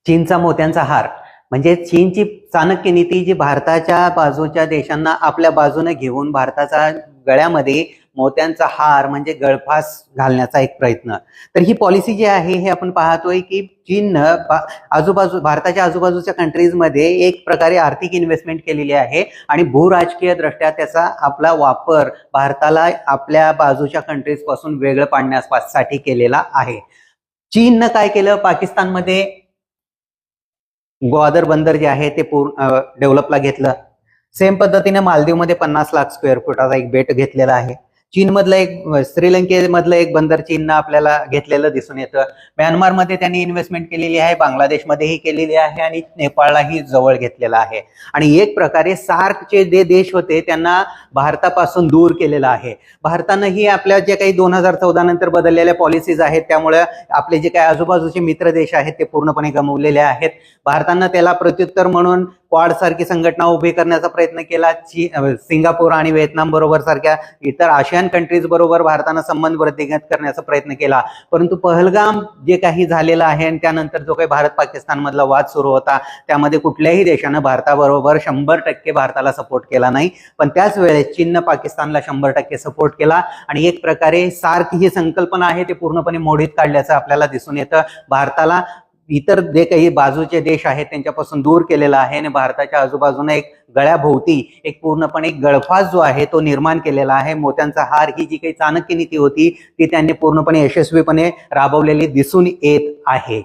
चीनचा मोत्यांचा हार म्हणजे चीनची चाणक्य नीती जी भारताच्या बाजूच्या देशांना आपल्या बाजूने घेऊन भारताचा गळ्यामध्ये मोत्यांचा हार म्हणजे गळफास घालण्याचा एक प्रयत्न. तर ही पॉलिसी जी आहे हे आपण पाहतोय की चीननं भारताच्या आजूबाजूच्या कंट्रीजमध्ये एक प्रकारे आर्थिक इन्व्हेस्टमेंट केलेली आहे आणि भूराजकीय दृष्ट्या त्याचा आपला वापर भारताला आपल्या बाजूच्या कंट्रीज पासून वेगळं पाडण्यासाठी केलेला आहे. चीननं काय केलं, पाकिस्तानमध्ये ग्वादर बंदर जे आहे ते डेव्हलपला घेतलं. सेम पद्धतीने मालदीवमध्ये 50 लाख स्क्वेअर फुटाचा एक बेट घेतलेला आहे. चीनमधलं श्रीलंकेमधलं एक बंदर चीननं आपल्याला घेतलेलं दिसून येतं. म्यानमारमध्ये त्यांनी इन्व्हेस्टमेंट केलेली आहे, बांगलादेशमध्येही केलेली आहे आणि नेपाळलाही जवळ घेतलेला आहे. आणि एक प्रकारे सार्कचे जे देश होते त्यांना भारतापासून दूर केलेलं आहे. भारतानंही आपल्या जे काही 2014 नंतर बदललेल्या पॉलिसीज आहेत त्यामुळे आपले जे काही आजूबाजूचे मित्र देश आहेत ते पूर्णपणे गमावलेले आहेत. भारतानं त्याला प्रत्युत्तर म्हणून क्वाड सारखी संघटना उभी करण्याचा प्रयत्न केला. सिंगापूर आणि व्हिएतनाम बरोबर सारख्या इतर आशियान कंट्रीज बरोबर भारतानं संबंध वृद्धिंगत करण्याचा प्रयत्न केला. परंतु पहलगाम जे काही झालेलं आहे आणि त्यानंतर जो काही भारत पाकिस्तान मधला वाद सुरू होता त्यामध्ये कुठल्याही देशानं भारताबरोबर 100% भारताला सपोर्ट केला नाही. पण त्याच वेळेस चीननं पाकिस्तानला 100% सपोर्ट केला आणि एक प्रकारे सार्क ही संकल्पना आहे ते पूर्णपणे मोडीत काढल्याचं आपल्याला दिसून येतं. भारताला इतर जे काही बाजूचे देश आहेत त्यांच्यापासून दूर केलेला आहे आणि भारताच्या आजूबाजूने एक गळ्याभोवती एक पूर्णपणे गळफास जो आहे तो निर्माण केलेला आहे. मोत्यांचा हार ही जी काही चाणक्य नीती होती ती त्यांनी पूर्णपणे यशस्वीपणे राबवलेली दिसून येत आहे.